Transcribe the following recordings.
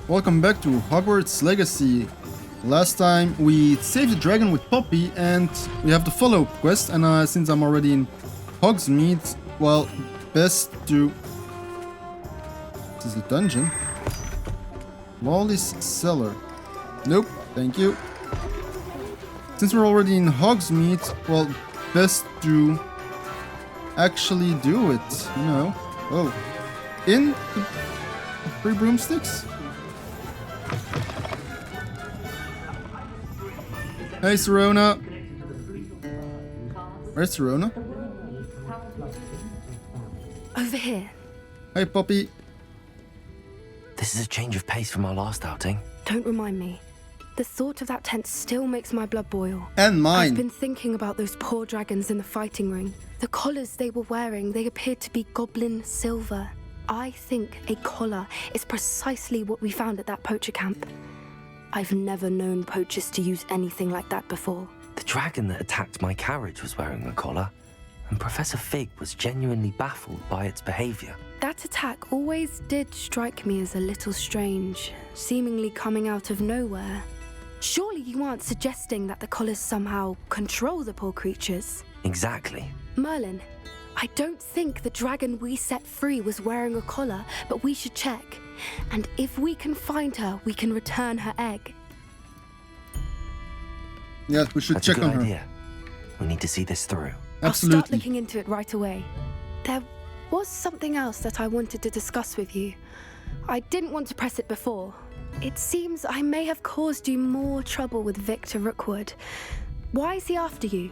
Welcome back to Hogwarts Legacy. Last time we saved the dragon with Poppy and we have the follow-up quest, and since I'm already in Hogsmeade, well, best to... This is a dungeon. Wally's Cellar. Nope, thank you. Since we're already in Hogsmeade, well, best to actually do it, you know. Oh, in the 3 broomsticks? Hey, Serona. Where's Serona? Over here. Hey, Poppy. This is a change of pace from our last outing. Don't remind me. The thought of that tent still makes my blood boil. And mine. I've been thinking about those poor dragons in the fighting ring. The collars they were wearing, they appeared to be goblin silver. I think a collar is precisely what we found at that poacher camp. I've never known poachers to use anything like that before. The dragon that attacked my carriage was wearing a collar, and Professor Fig was genuinely baffled by its behavior. That attack always did strike me as a little strange, seemingly coming out of nowhere. Surely you aren't suggesting that the collars somehow control the poor creatures? Exactly. Merlin, I don't think the dragon we set free was wearing a collar, but we should check. And if we can find her, we can return her egg. Yeah, we should That's check a good on her. idea. We need to see this through. I'll start Absolutely. looking into it right away. There was something else that I wanted to discuss with you. I didn't want to press it before. It seems I may have caused you more trouble with Victor Rookwood. Why is he after you?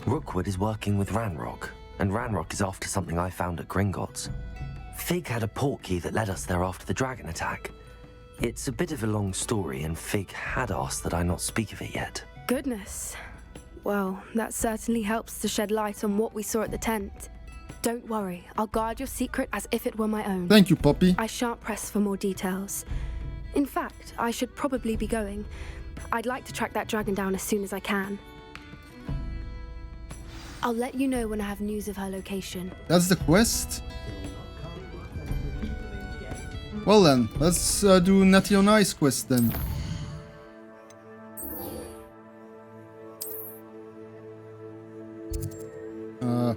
Rookwood is working with Ranrock, and Ranrock is after something I found at Gringotts. Fig had a portkey that led us there after the dragon attack. It's a bit of a long story, and Fig had asked that I not speak of it yet. Goodness. Well, that certainly helps to shed light on what we saw at the tent. Don't worry, I'll guard your secret as if it were my own. Thank you, Poppy. I shan't press for more details. In fact, I should probably be going. I'd like to track that dragon down as soon as I can. I'll let you know when I have news of her location. That's the quest. Well then, let's do Natty on Ice quest then.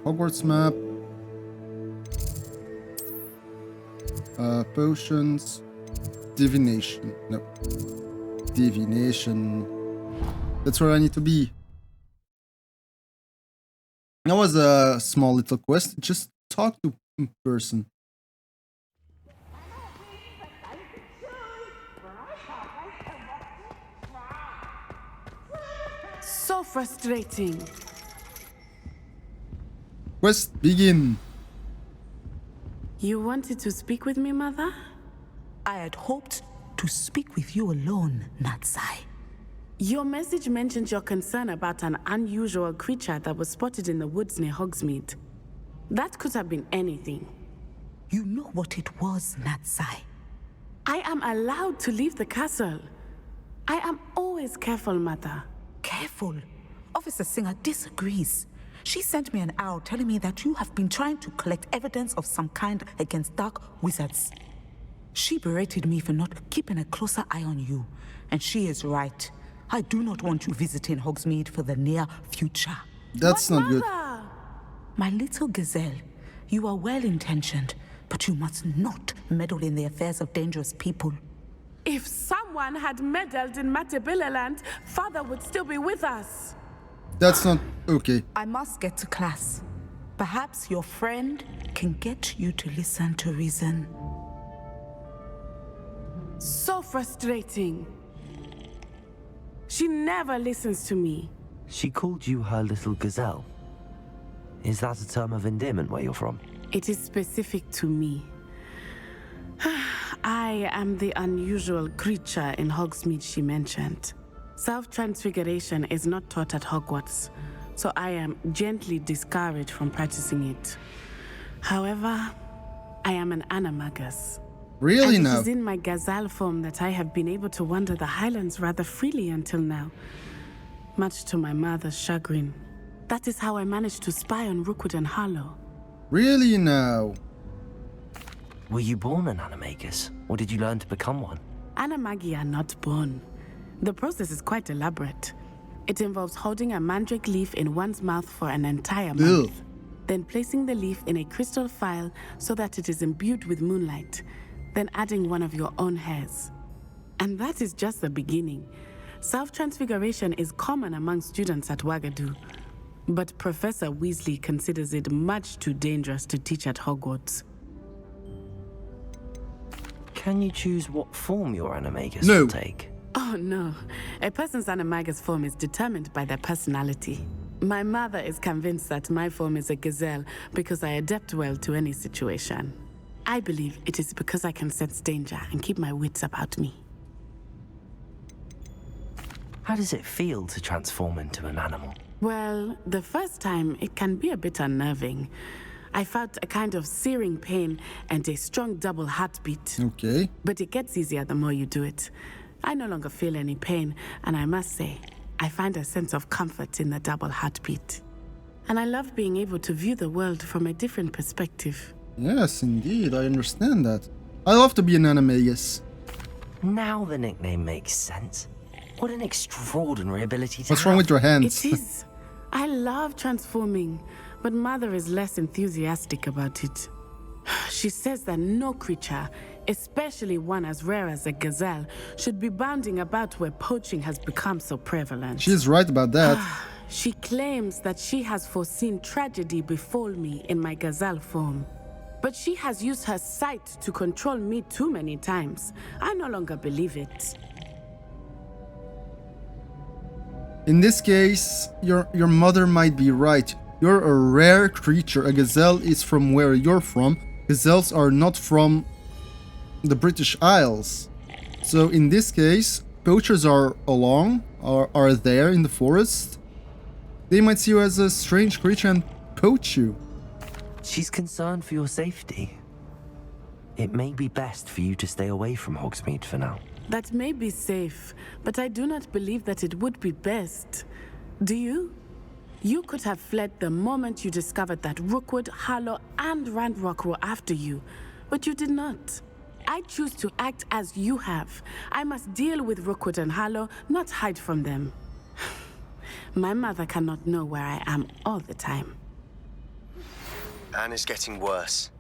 Hogwarts map. Potions. Divination. No. Divination. That's where I need to be. That was a small little quest. Just talk to a person. So frustrating. Quest begin. You wanted to speak with me, Mother? I had hoped to speak with you alone, Natsai. Your message mentioned your concern about an unusual creature that was spotted in the woods near Hogsmeade. That could have been anything. You know what it was, Natsai. I am allowed to leave the castle. I am always careful, Mother. Careful. Officer Singer disagrees. She sent me an owl telling me that you have been trying to collect evidence of some kind against dark wizards. She berated me for not keeping a closer eye on you, and she is right. I do not want you visiting Hogsmeade for the near future. That's But not good. Mother! My little gazelle, you are well-intentioned, but you must not meddle in the affairs of dangerous people. If someone had meddled in Matabeleland, Father would still be with us. That's not okay. I must get to class. Perhaps your friend can get you to listen to reason. So frustrating. She never listens to me. She called you her little gazelle. Is that a term of endearment where you're from? It is specific to me. I am the unusual creature in Hogsmeade she mentioned. Self-transfiguration is not taught at Hogwarts, so I am gently discouraged from practicing it. However, I am an animagus. Really And now? it is in my gazelle form that I have been able to wander the highlands rather freely until now, much to my mother's chagrin. That is how I managed to spy on Rookwood and Harlow. Really now? Were you born an animagus, or did you learn to become one? Animagi are not born. The process is quite elaborate. It involves holding a mandrake leaf in one's mouth for an entire month, Ugh. then placing the leaf in a crystal phial so that it is imbued with moonlight, then adding one of your own hairs. And that is just the beginning. Self-transfiguration is common among students at Wagadu, but Professor Weasley considers it much too dangerous to teach at Hogwarts. Can you choose what form your animagus No. will take? Oh no, a person's animagus form is determined by their personality. My mother is convinced that my form is a gazelle because I adapt well to any situation. I believe it is because I can sense danger and keep my wits about me. How does it feel to transform into an animal? Well, the first time it can be a bit unnerving. I felt a kind of searing pain and a strong double heartbeat. Okay. But it gets easier the more you do it. I no longer feel any pain, and I must say, I find a sense of comfort in the double heartbeat. And I love being able to view the world from a different perspective. Yes, indeed, I understand that. I love to be an animagus. Now the nickname makes sense. What an extraordinary ability to What's have. wrong with your hands? It is. I love transforming, but Mother is less enthusiastic about it. She says that no creature, especially one as rare as a gazelle, should be bounding about where poaching has become so prevalent. She's right about that. She claims that she has foreseen tragedy befall me in my gazelle form. But she has used her sight to control me too many times. I no longer believe it. In this case, your mother might be right. You're a rare creature. A gazelle is from where you're from. Gazelles are not from the British Isles. So in this case, poachers are there in the forest. They might see you as a strange creature and poach you. She's concerned for your safety. It may be best for you to stay away from Hogsmeade for now. That may be safe, but I do not believe that it would be best. Do you? You could have fled the moment you discovered that Rookwood, Harlow, and Ranrock were after you, but you did not. I choose to act as you have. I must deal with Rookwood and Harlow, not hide from them. My mother cannot know where I am all the time. Anne is getting worse.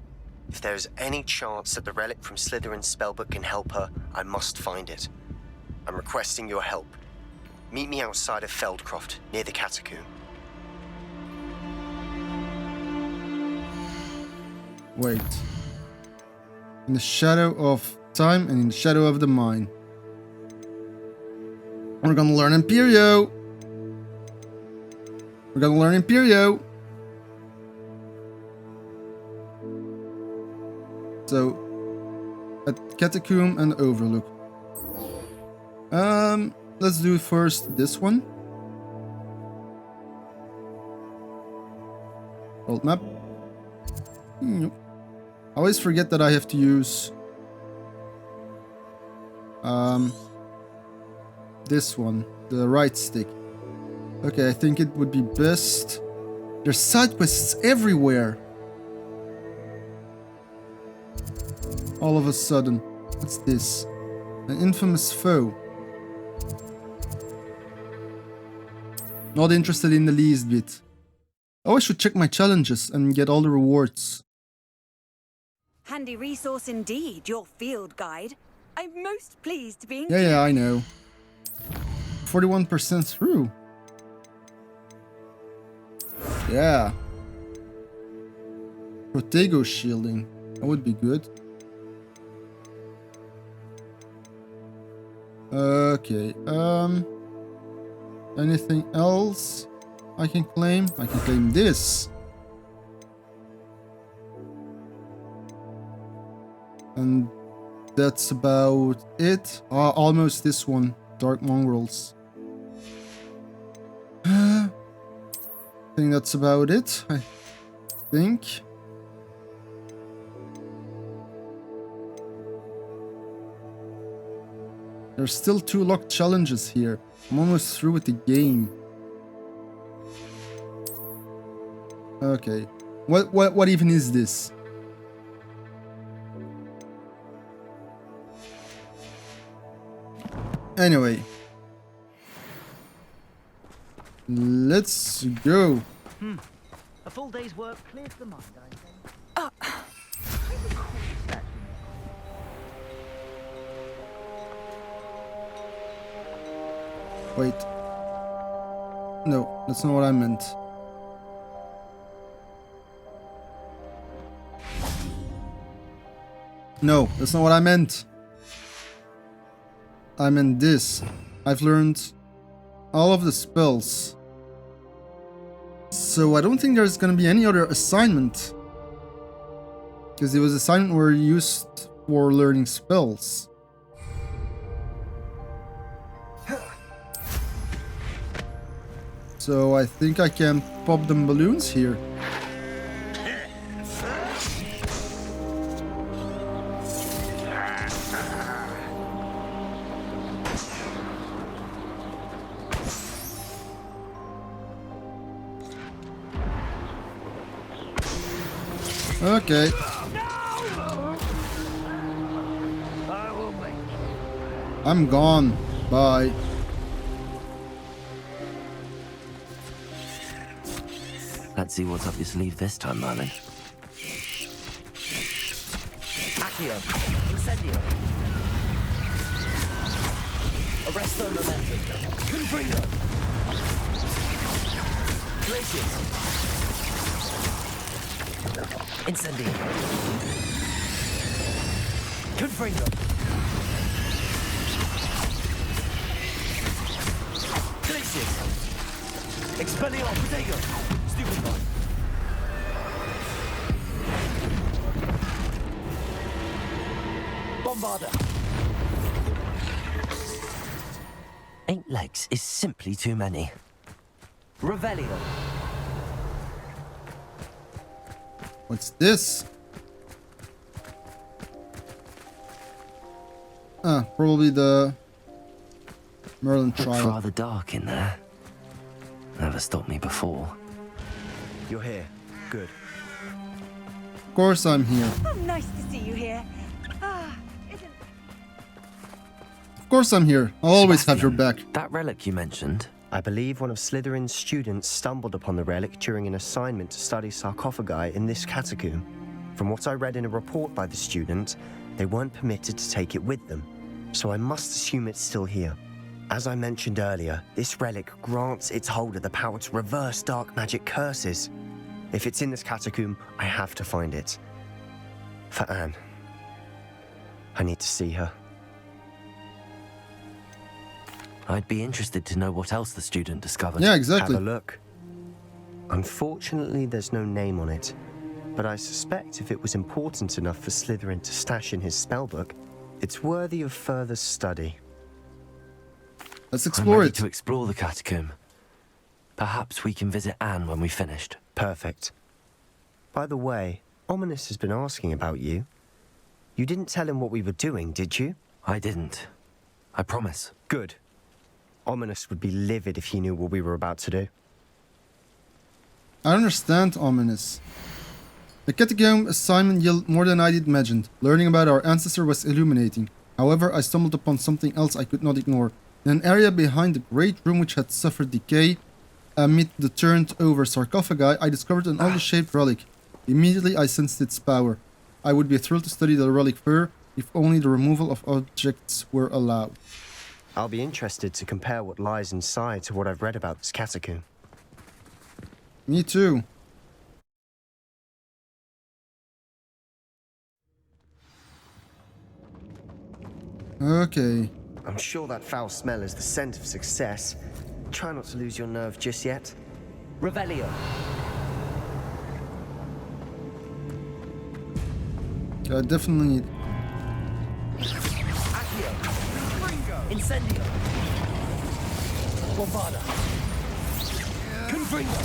If there is any chance that the relic from Slytherin's spellbook can help her, I must find it. I'm requesting your help. Meet me outside of Feldcroft, near the catacomb. Wait. In the shadow of time and in the shadow of the mind. We're gonna learn Imperio. We're gonna learn Imperio. So, at Catacomb and Overlook. Let's do first this one. World map. Nope. I always forget that I have to use this one, the right stick. Okay, I think it would be best. There's side quests everywhere. All of a sudden. What's this? An infamous foe. Not interested in the least bit. Oh, I should check my challenges and get all the rewards. Handy resource indeed, your field guide. I'm most pleased to be Yeah, I know. 41% through. Yeah. Protego shielding. That would be good. Okay, anything else I can claim? I can claim this. And that's about it. Almost this one. Dark Mongrels. I think that's about it. I think. There's still 2 locked challenges here. I'm almost through with the game. Okay. What even is this? Anyway. Let's go. A full day's work clears the mind, I think. Wait. No, that's not what I meant. No, that's not what I meant. I meant this. I've learned all of the spells. So I don't think there's gonna be any other assignment. Because it was assignment were used for learning spells. So I think I can pop them balloons here. Okay. I'm gone. Bye. Let's see what's up your sleeve this time, Merlin. Accio, Incendio. Arresto momentum. Confringo. Glacius. Incendio. Confringo. Glacius. Expelliarmus. Protego. Stupefy. Bombarda. 8 legs is simply too many. Revelio. What's this? Ah, probably the Merlin Looks trial. rather dark in there. Never stopped me before. You're here. Good. Of course I'm here. Oh, nice to see you here. Isn't... Of course I'm here. I'll always have your back. That relic you mentioned, I believe one of Slytherin's students stumbled upon the relic during an assignment to study sarcophagi in this catacomb. From what I read in a report by the student, they weren't permitted to take it with them, so I must assume it's still here. As I mentioned earlier, this relic grants its holder the power to reverse dark magic curses. If it's in this catacomb, I have to find it. For Anne. I need to see her. I'd be interested to know what else the student discovered. Yeah, exactly. Have a look. Unfortunately, there's no name on it, but I suspect if it was important enough for Slytherin to stash in his spellbook, it's worthy of further study. Let's I'm explore ready it. to explore the catacomb. Perhaps we can visit Anne when we've finished. Perfect. By the way, Ominous has been asking about you. You didn't tell him what we were doing, did you? I didn't. I promise. Good. Ominous would be livid if he knew what we were about to do. I understand, Ominous. The catacomb assignment yielded more than I did imagined. Learning about our ancestor was illuminating. However, I stumbled upon something else I could not ignore. In an area behind the great room which had suffered decay, amid the turned-over sarcophagi, I discovered an oddly-shaped relic. Immediately, I sensed its power. I would be thrilled to study the relic further, if only the removal of objects were allowed. I'll be interested to compare what lies inside to what I've read about this catacomb. Me too. Okay. I'm sure that foul smell is the scent of success. Try not to lose your nerve just yet. Revelio. I definitely need... Accio. Incendio. Bombarda. Confringo.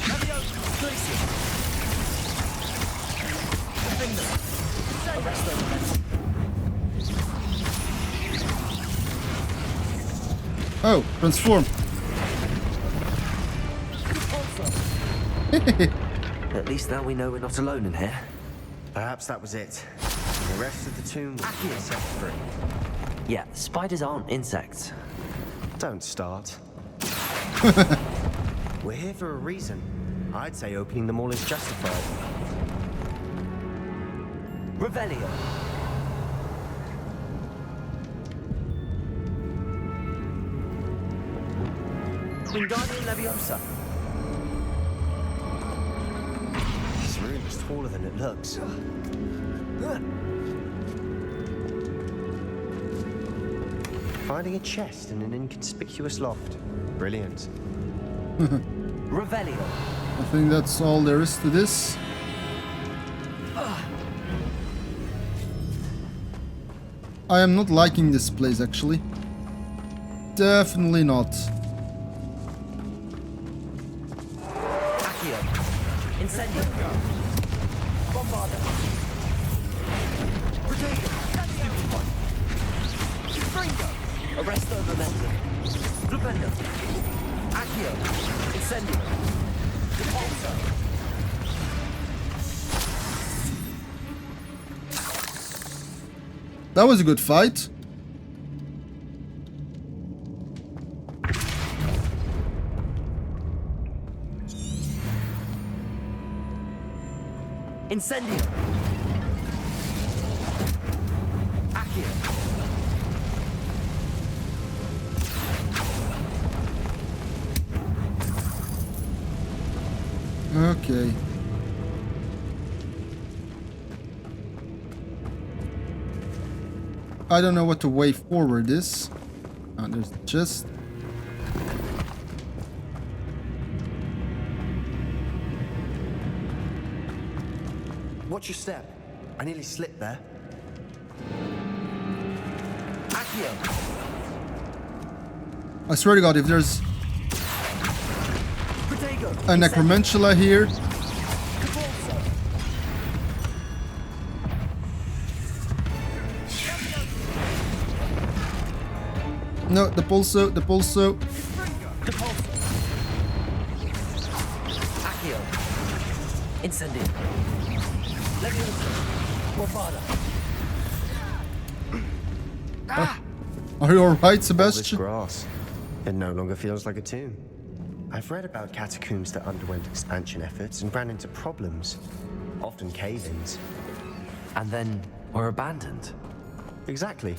Leviosa. Glacius. Confringo. Arresto momentum. Oh, transform. At least now we know we're not alone in here. Perhaps that was it. rest of the tomb will be set free. Yeah, spiders aren't insects. Don't start. We're here for a reason. I'd say opening them all is justified. Revelio. Wingardium Leviosa. This room is taller than it looks. Finding a chest in an inconspicuous loft. Brilliant. Revelio. I think that's all there is to this. I am not liking this place, actually. Definitely not. Accio. Incendio. Bombarda. Protego. Stupid one. Fringo. Arresto momentum. Flipendo. Accio. Incendio. Repulsor. That was a good fight. Incendio. Accio. Okay. I don't know what the way forward is. There's just... Watch your step. I nearly slipped there. Accio. I swear to God, if there's Protego. a necromantula here... No, the pulso. Accio. Incendio. Leviosa. Bombarda. Are you alright, All this Sebastian? grass. It no longer feels like a tomb. I've read about catacombs that underwent expansion efforts and ran into problems. Often cave-ins. And then were abandoned. Exactly.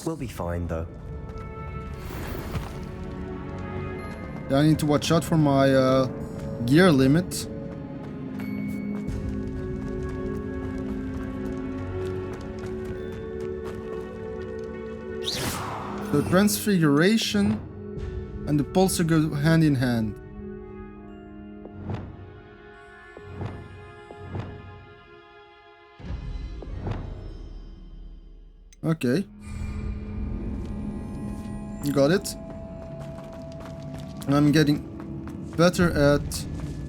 We'll be fine, though. Yeah, I need to watch out for my gear limit. The transfiguration and the pulsar go hand in hand. Okay. Got it. I'm getting better at...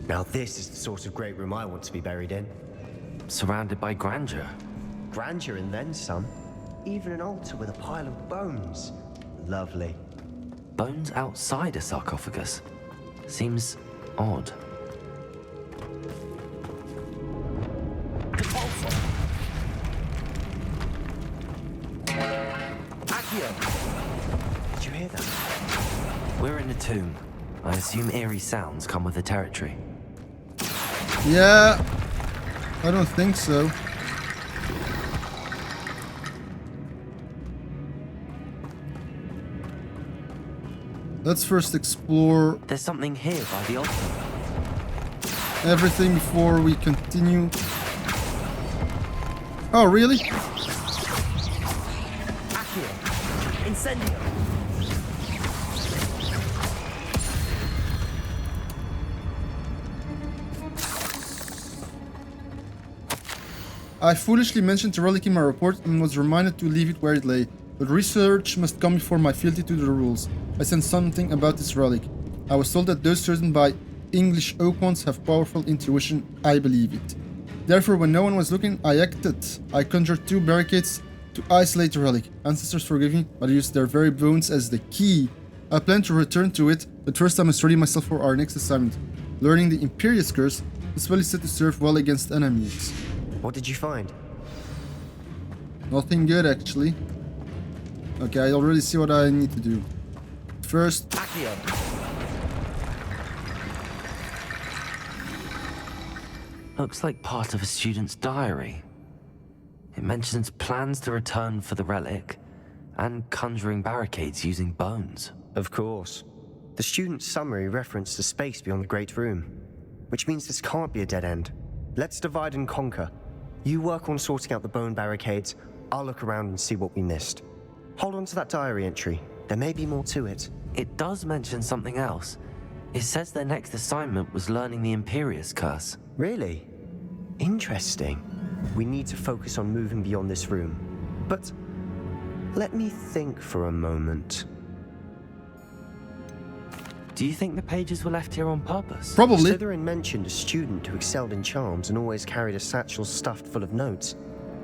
Now this is the sort of great room I want to be buried in. Surrounded by grandeur. Grandeur and then some. Even an altar with a pile of bones. Lovely. Bones outside a sarcophagus. Seems odd. Accio! Did you hear that? We're in a tomb. I assume eerie sounds come with the territory. Yeah, I don't think so. Let's first explore There's something here by the altar. everything before we continue. Oh, really? Accio. Incendio. I foolishly mentioned the relic in my report and was reminded to leave it where it lay. But research must come before my fealty to the rules. I sensed something about this relic. I was told that those chosen by English oak ones have powerful intuition. I believe it. Therefore, when no one was looking, I acted. I conjured 2 barricades to isolate the relic. Ancestors forgive me, but I used their very bones as the key. I plan to return to it, but first I must ready myself for our next assignment. Learning the Imperious Curse, this spell is said to serve well against enemies. What did you find? Nothing good, actually. Okay, I already see what I need to do. First... Accio. Looks like part of a student's diary. It mentions plans to return for the relic and conjuring barricades using bones. Of course. The student's summary referenced the space beyond the Great Room, which means this can't be a dead end. Let's divide and conquer. You work on sorting out the bone barricades, I'll look around and see what we missed. Hold on to that diary entry. There may be more to it. It does mention something else. It says their next assignment was learning the Imperius Curse. Really? Interesting. We need to focus on moving beyond this room. But let me think for a moment. Do you think the pages were left here on purpose? Probably. Slytherin mentioned a student who excelled in charms and always carried a satchel stuffed full of notes.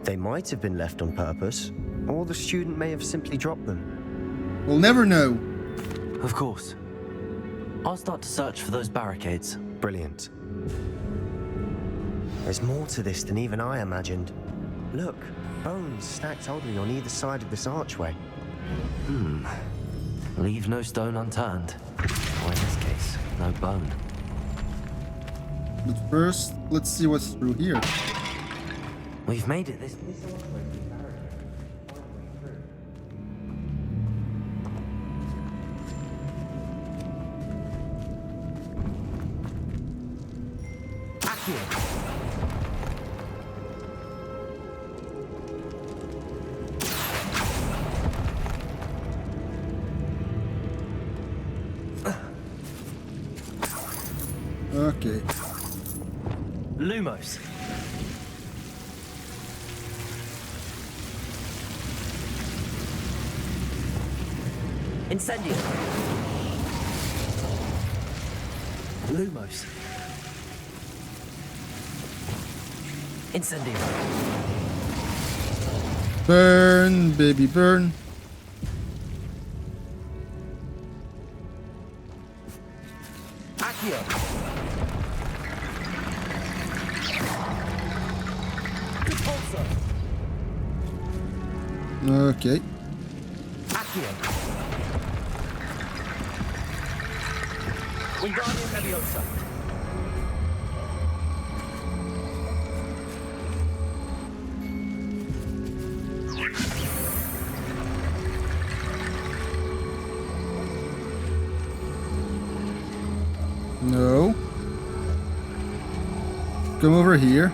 They might have been left on purpose, or the student may have simply dropped them. We'll never know. Of course. I'll start to search for those barricades. Brilliant. There's more to this than even I imagined. Look, bones stacked oddly on either side of this archway. Leave no stone unturned. Or in this case, no bone. But first, let's see what's through here. We've made it this Okay. Lumos. Incendio. Lumos. Incendio. Burn, baby, burn. Accio. Okay. Accio. Wingardium Leviosa. No. Come over here.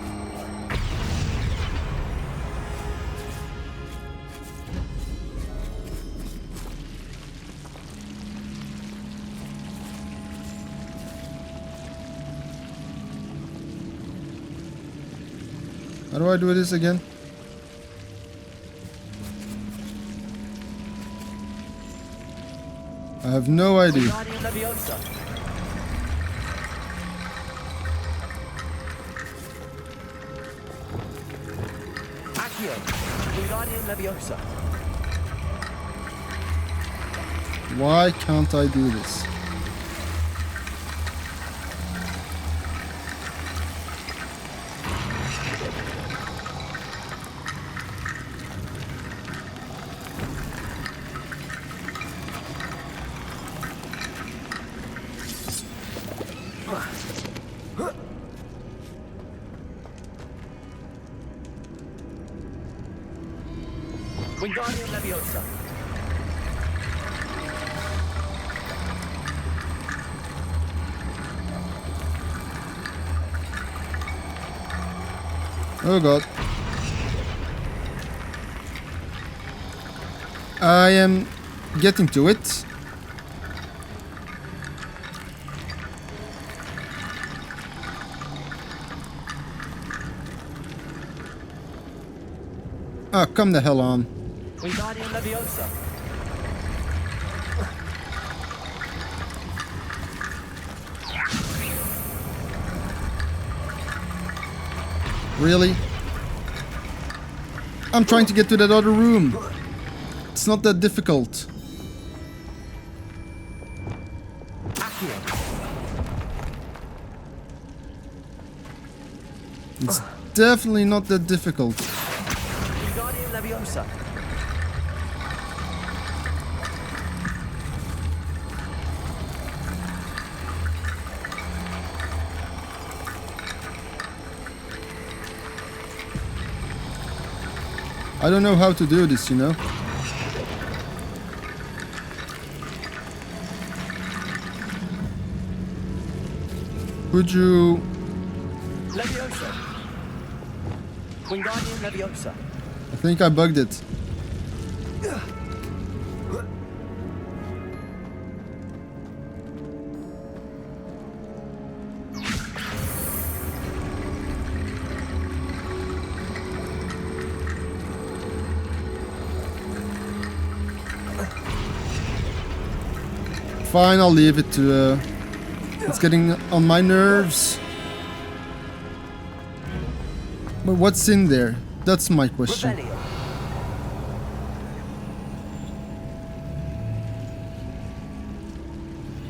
How do I do this again? I have no idea. Wingardium Leviosa. Accio. Wingardium Leviosa. Why can't I do this? Wingardium Leviosa. Oh god. I am getting to it. Ah, come the hell on. Wingardium Leviosa. Really? I'm trying to get to that other room. It's not that difficult. Accio. It's definitely not that difficult. Wingardium Leviosa. I don't know how to do this, you know. Could you... Leviosa. Wingardium Leviosa. I think I bugged it. Fine, I'll leave it to... it's getting on my nerves. But what's in there? That's my question. Rebellion.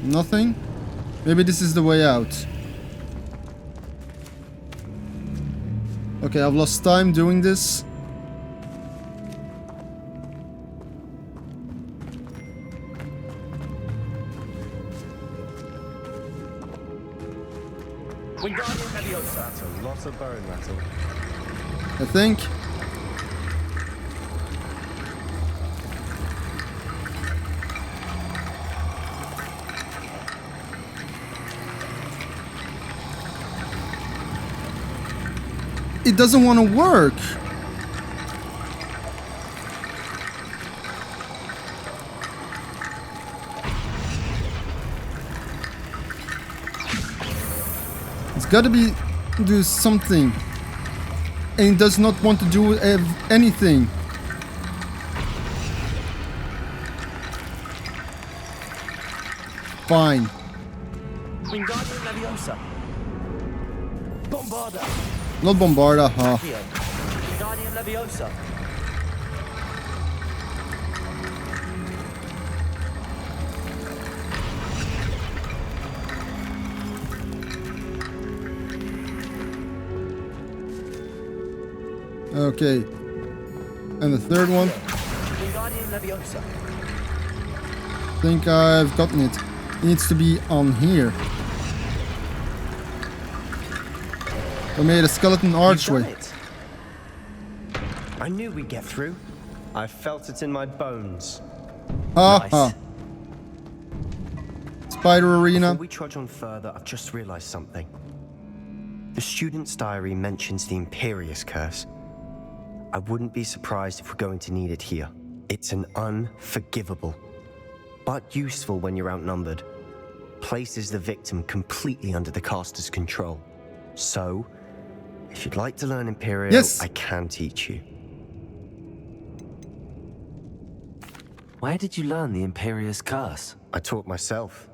Nothing? Maybe this is the way out. Okay, I've lost time doing this. Wingardium Leviosa. That's a lot of bone rattle. I think. It doesn't want to work. It's got to be do something. And it does not want to do anything. Fine. Wingardium Leviosa. Bombarda. Not Bombarda, huh? Wingardium Leviosa. Okay. And the third one. Wingardium Leviosa. I think I've gotten it. It needs to be on here. I made a skeleton archway. I knew we'd get through. I felt it in my bones. Haha. Spider Arena. Before we trudge on further, I've just realized something. The student's diary mentions the Imperious Curse. I wouldn't be surprised if we're going to need it here. It's an unforgivable, but useful when you're outnumbered. Places the victim completely under the caster's control. So, if you'd like to learn Imperial, yes, I can teach you. Where did you learn the Imperious Curse? I taught myself.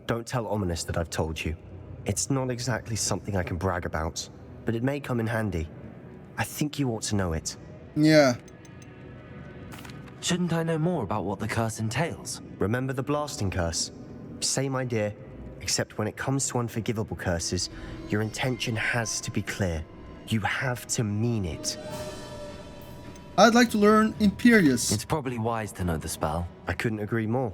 Don't tell Ominous that I've told you. It's not exactly something I can brag about, but it may come in handy. I think you ought to know it. Yeah. Shouldn't I know more about what the curse entails? Remember the blasting curse? Same idea, except when it comes to unforgivable curses, your intention has to be clear. You have to mean it. I'd like to learn Imperious. It's probably wise to know the spell. I couldn't agree more.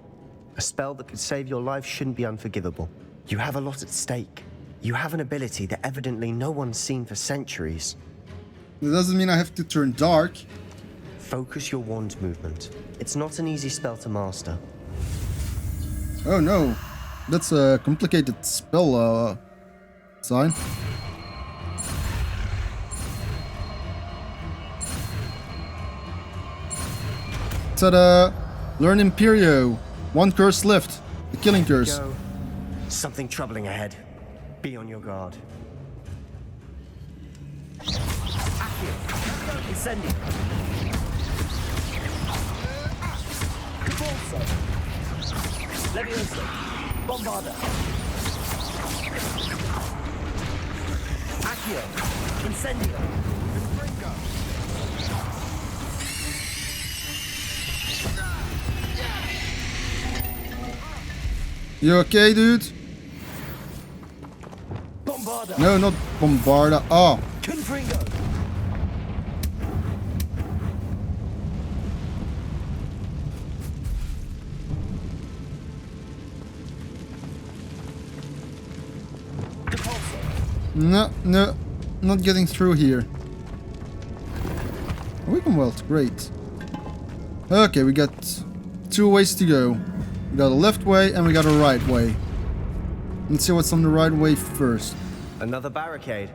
A spell that could save your life shouldn't be unforgivable. You have a lot at stake. You have an ability that evidently no one's seen for centuries. That doesn't mean I have to turn dark. Focus your wand movement. It's not an easy spell to master. Oh no. That's a complicated spell sign. Ta-da! Learn Imperio. One curse left. The killing curse. Go. Something troubling ahead. Be on your guard. Incendio. Convulso. Leviosa. Bombarda. Accio. Incendio. You okay, dude? Bombarda. No, not Bombarda. Oh. Confringo. No, not getting through here. We can weld, great. Okay, we got 2 ways to go. We got a left way and we got a right way. Let's see what's on the right way first. Another barricade.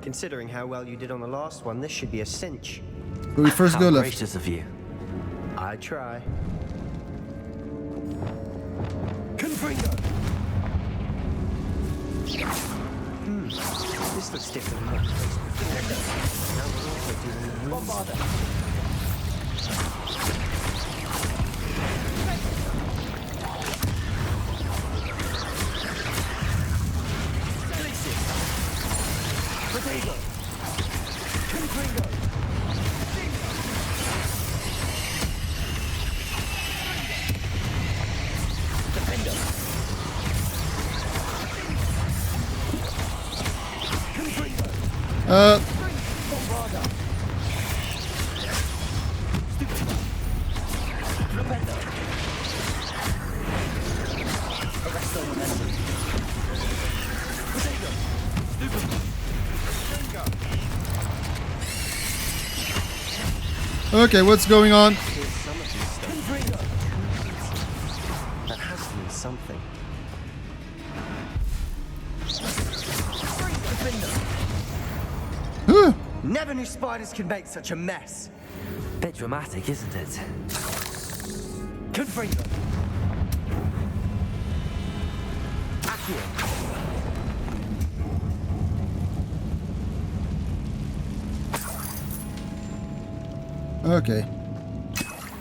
Considering how well you did on the last one, this should be a cinch. So we first How go left. gracious of you. I try. This looks different than now we're also dealing with Okay, what's going on? some of these stuff. That has to mean something. Never knew spiders could make such a mess. Bit dramatic, isn't it? Confringo. Accio. Okay.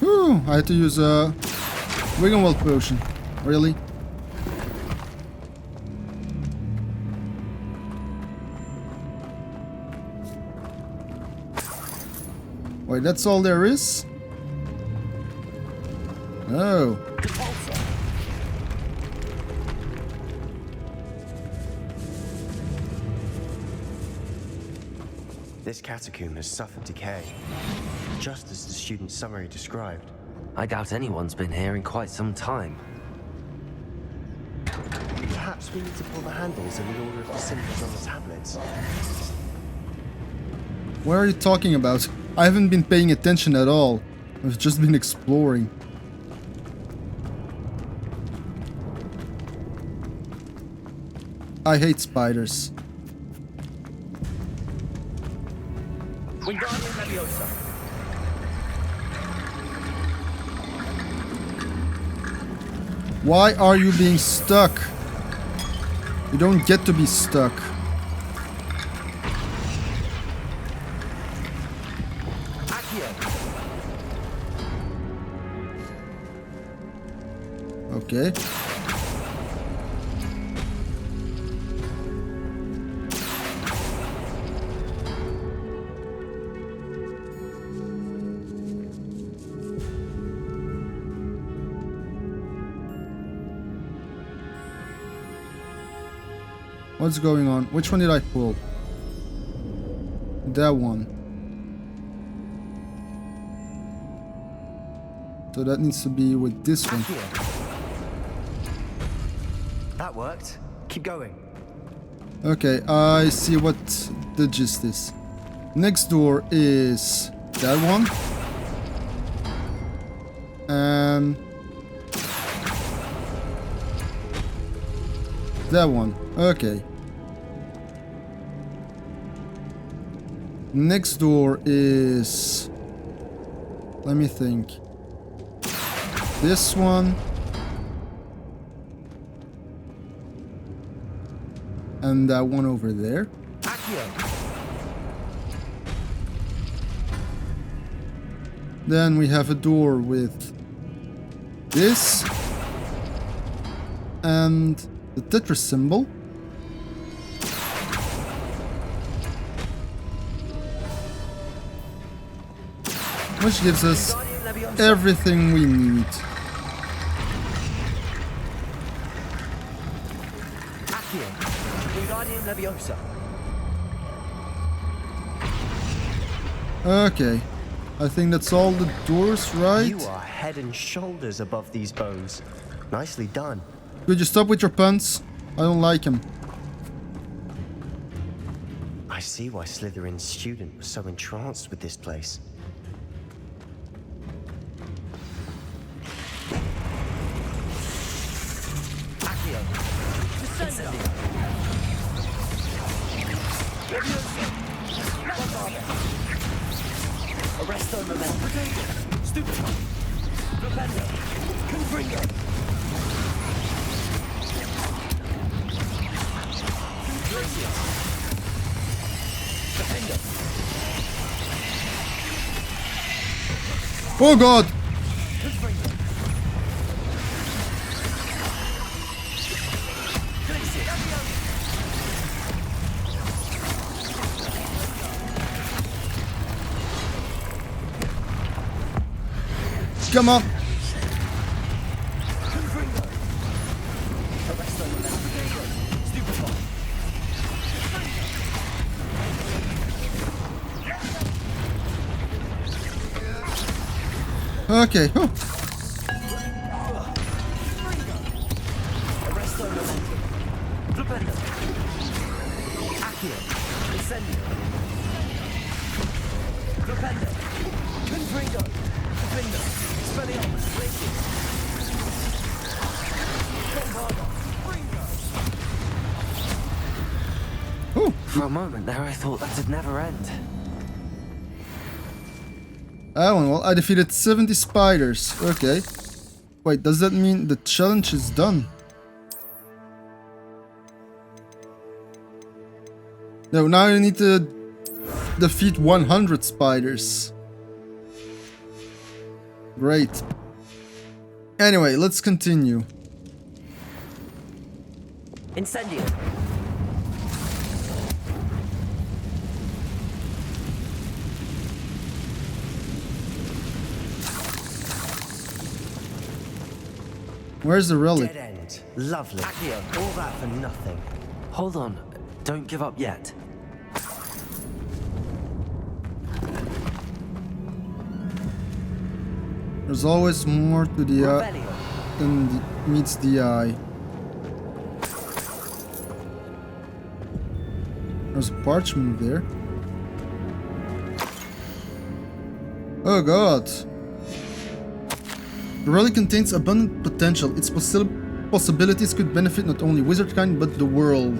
Whew, I had to use a Wiggenweld potion. Really? Wait, that's all there is? Oh. This catacomb has suffered decay, just as the student's summary described. I doubt anyone's been here in quite some time. Perhaps we need to pull the handles in the order of the symbols on the tablets. What are you talking about? I haven't been paying attention at all. I've just been exploring. I hate spiders. Why are you being stuck? You don't get to be stuck. Okay. What's going on? Which one did I pull? That one. So that needs to be with this one. That worked. Keep going. Okay, I see what the gist is. Next door is that one. And that one. Okay. Next door is... let me think. This one. And that one over there. Then we have a door with this. And the Tetris symbol. Which gives us everything we need. Okay. I think that's all the doors, right? You are head and shoulders above these bones. Nicely done. Could you stop with your puns? I don't like them. I see why Slytherin's student was so entranced with this place. Accio. Incendio. Arresto momentum. Stupefy. Flipendo. Confringo. Glacius. Defender. Oh god! Confringo. Glacius. Come on! Confringo. Arresto momentum. Stupefy. Okay. Huh. Arresto momentum. Flipendo. Accio. Incendio. Flipendo. Confringo. Defender. Expelliarmus. Glacius. Bombarda. Oh. For a moment there, I thought that'd never end. Well, I defeated 70 spiders. Okay. Wait, does that mean the challenge is done? No, now you need to defeat 100 spiders. Great. Anyway, let's continue. Incendio. Where's the relic? Dead end. Lovely. Accio. All that for nothing. Hold on. Don't give up yet. There's always more to the eye Revelio. than meets the eye. There's a parchment there. Oh god. The relic contains abundant potential. Its possibilities could benefit not only wizardkind but the world.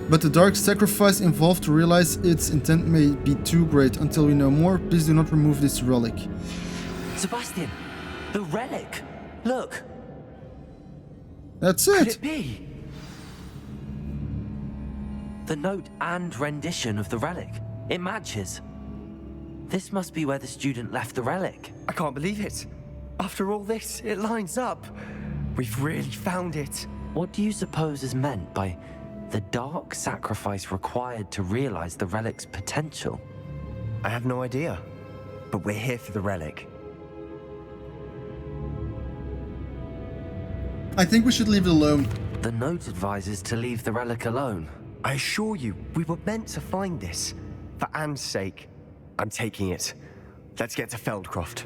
But the dark sacrifice involved to realize its intent may be too great. Until we know more, please do not remove this relic. Sebastian, the relic. Look. That's Could it. it be? The note and rendition of the relic. It matches. This must be where the student left the relic. I can't believe it. After all this, it lines up. We've really found it. What do you suppose is meant by the dark sacrifice required to realize the relic's potential? I have no idea. But we're here for the relic. I think we should leave it alone. The note advises to leave the relic alone. I assure you, we were meant to find this. For Anne's sake, I'm taking it. Let's get to Feldcroft.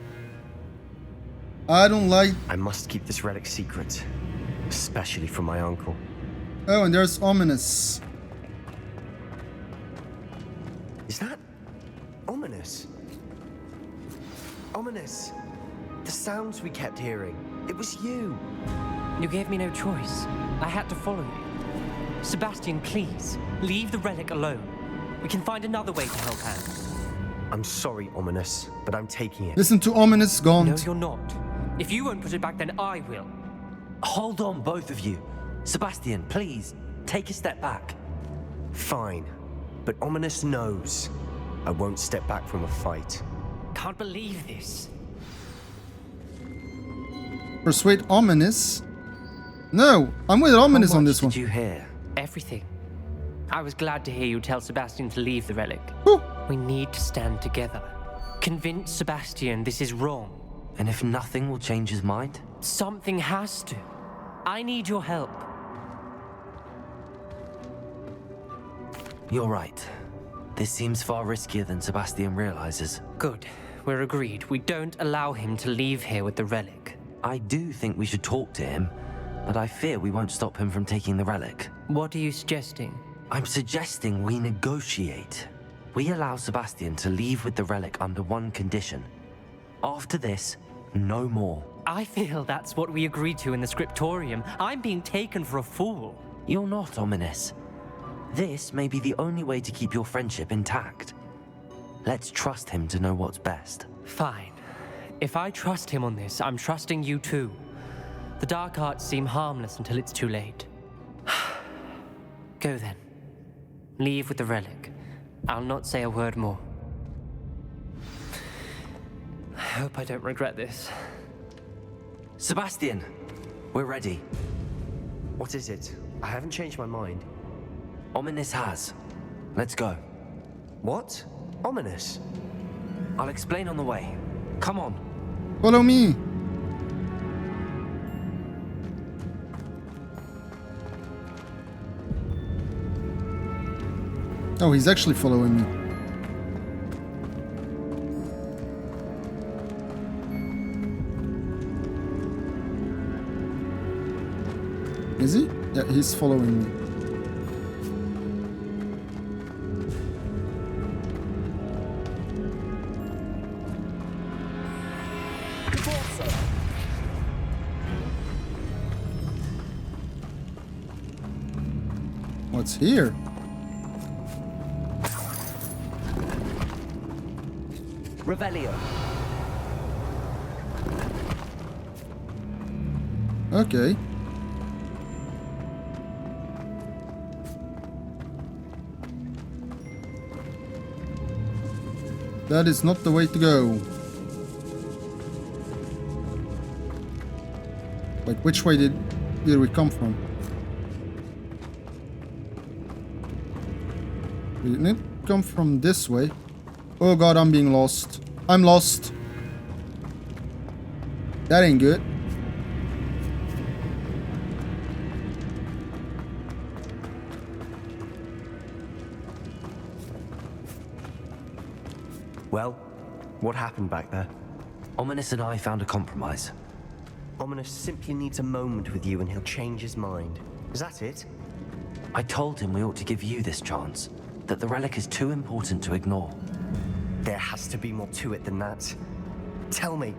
I don't like... I must keep this relic secret. Especially from my uncle. Oh, and there's ominous. Is that... ominous? Ominous. The sounds we kept hearing. It was you. You gave me no choice. I had to follow you. Sebastian, please, leave the relic alone. We can find another way to help Anne. I'm sorry, Ominous, but I'm taking it. Listen to ominous No, Gaunt. you're not. If you won't put it back, then I will. Hold on, both of you. Sebastian, please, take a step back. Fine. But Ominous knows. I won't step back from a fight. Can't believe this. Persuade ominous. No, I'm with ominous How on much this one. did you hear? Everything. I was glad to hear you tell Sebastian to leave the relic. Whew. We need to stand together. Convince Sebastian this is wrong. And if nothing will change his mind? Something has to. I need your help. You're right. This seems far riskier than Sebastian realizes. Good. We're agreed. We don't allow him to leave here with the relic. I do think we should talk to him, but I fear we won't stop him from taking the relic. What are you suggesting? I'm suggesting we negotiate. We allow Sebastian to leave with the relic under one condition. After this, no more. I feel that's what we agreed to in the scriptorium. I'm being taken for a fool. You're not ominous. This may be the only way to keep your friendship intact. Let's trust him to know what's best. Fine. If I trust him on this, I'm trusting you too. The dark arts seem harmless until it's too late. Go then. Leave with the relic. I'll not say a word more. I hope I don't regret this. Sebastian, we're ready. What is it? I haven't changed my mind. Ominous has. Let's go. What? Ominous? I'll explain on the way. Come on. Follow me. Oh, he's actually following me. Is he? Yeah, he's following me. What's here? Revelio. Okay. That is not the way to go. Wait, which way did we come from? We didn't come from this way. Oh god, I'm being lost. I'm lost. That ain't good. Well, what happened back there? Ominous and I found a compromise. Ominous simply needs a moment with you and he'll change his mind. Is that it? I told him we ought to give you this chance, that the relic is too important to ignore. There has to be more to it than that. Tell me.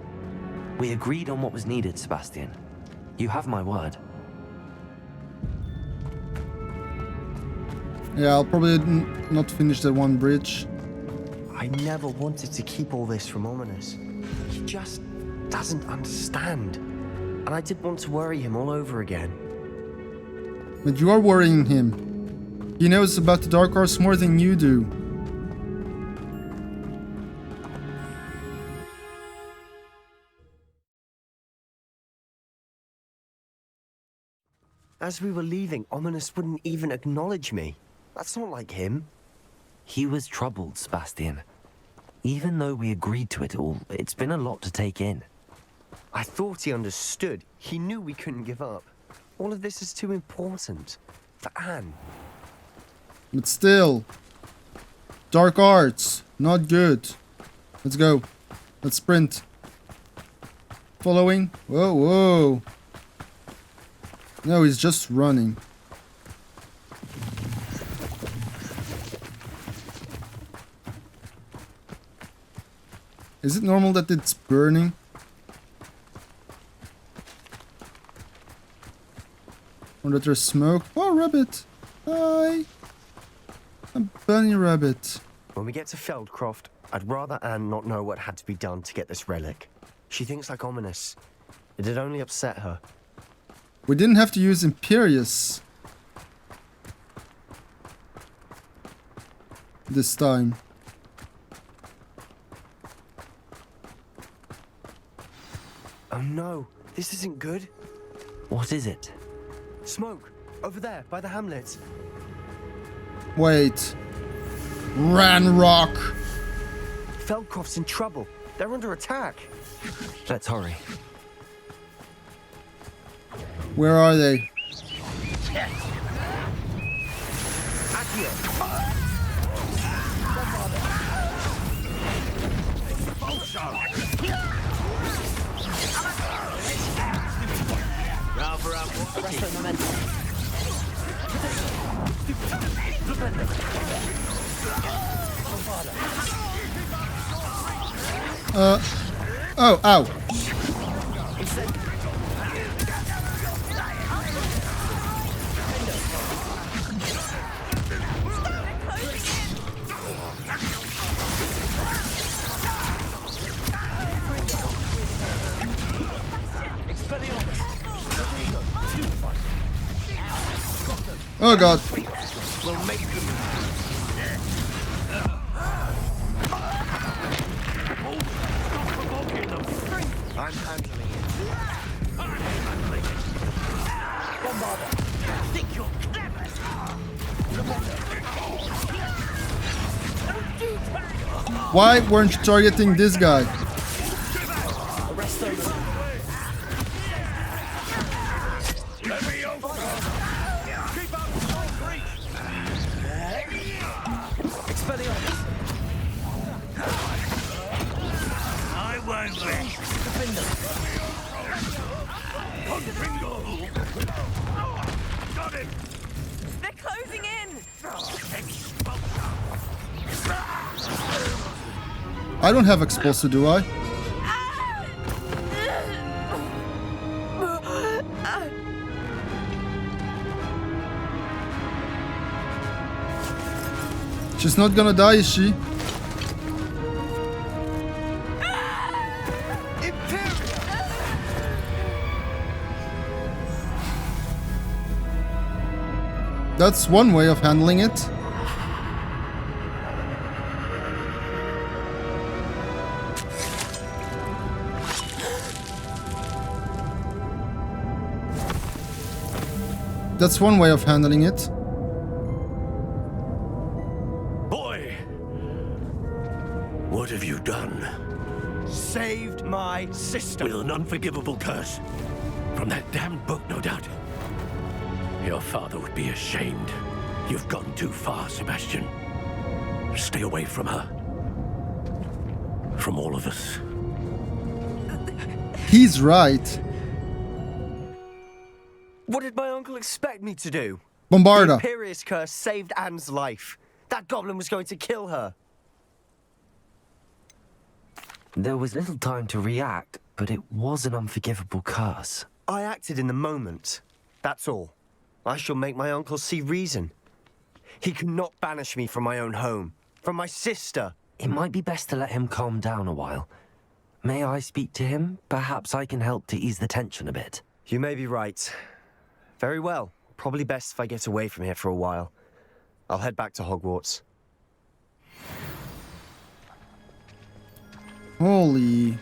We agreed on what was needed, Sebastian. You have my word. Yeah, I'll probably not finish that one bridge. I never wanted to keep all this from Ominous. He just doesn't understand. And I did want to worry him all over again. But you are worrying him. He knows about the Dark Arts more than you do. As we were leaving, Ominous wouldn't even acknowledge me. That's not like him. He was troubled, Sebastian. Even though we agreed to it all, it's been a lot to take in. I thought he understood. He knew we couldn't give up. All of this is too important. For Anne. But still. Dark Arts. Not good. Let's go. Let's sprint. Following. Whoa, whoa. No, he's just running. Is it normal that it's burning? Or that there's smoke? Oh, rabbit! Hi! A bunny rabbit. When we get to Feldcroft, I'd rather Anne not know what had to be done to get this relic. She thinks like Ominous. It'd only upset her. We didn't have to use Imperius this time. Oh no, this isn't good. What is it? Smoke! Over there, by the hamlet. Wait. Ranrock! Feldcroft's in trouble. They're under attack. Let's hurry. Where are they? Oh, ow. Oh god. I'm handling it. Think you're clever? Why weren't you targeting this guy? Arrest them. Expelliarmus. I won't rest. Defend them. Got him. They're closing in! I don't have Expulsor, do I? She's not gonna die, is she? That's one way of handling it. That's one way of handling it. Boy! What have you done? Saved my sister. With an unforgivable curse. From that damned book, no doubt. Your father would be ashamed. You've gone too far, Sebastian. Stay away from her. From all of us. He's right. What did my uncle expect me to do? Bombard The her. Imperious curse saved Anne's life. That goblin was going to kill her. There was little time to react, but it was an unforgivable curse. I acted in the moment. That's all. I shall make my uncle see reason. He cannot banish me from my own home, from my sister. It might be best to let him calm down a while. May I speak to him? Perhaps I can help to ease the tension a bit. You may be right. Very well. Probably best if I get away from here for a while. I'll head back to Hogwarts. Holy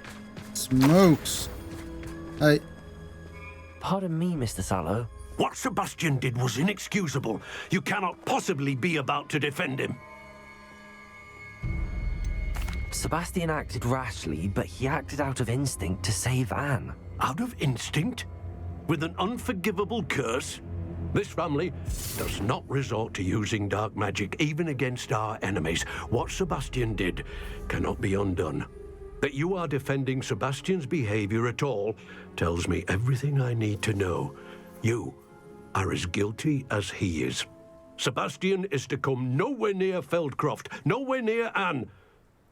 smokes. Pardon me, Mr. Sallow. What Sebastian did was inexcusable. You cannot possibly be about to defend him. Sebastian acted rashly, but he acted out of instinct to save Anne. Out of instinct? With an unforgivable curse? This family does not resort to using dark magic even against our enemies. What Sebastian did cannot be undone. That you are defending Sebastian's behavior at all tells me everything I need to know. You are as guilty as he is. Sebastian is to come nowhere near Feldcroft, nowhere near Anne.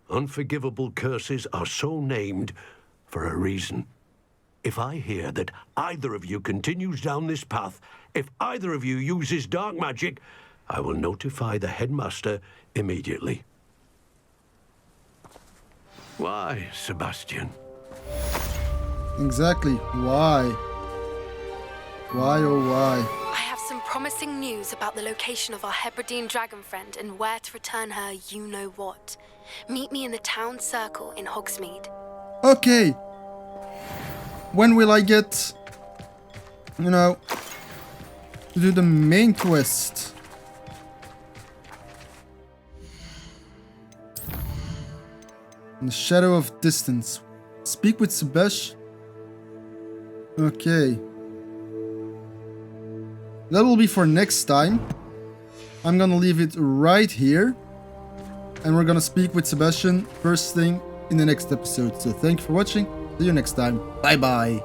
Unforgivable curses are so named for a reason. If I hear that either of you continues down this path, if either of you uses dark magic, I will notify the headmaster immediately. Why, Sebastian? Exactly. Why? Why oh why? I have some promising news about the location of our Hebridean dragon friend and where to return her you-know-what. Meet me in the town circle in Hogsmeade. Okay. When will I get, to do the main quest? In the shadow of distance. Speak with Sebastian. Okay. That will be for next time. I'm gonna leave it right here. And we're gonna speak with Sebastian first thing in the next episode. So thank you for watching. See you next time. Bye bye.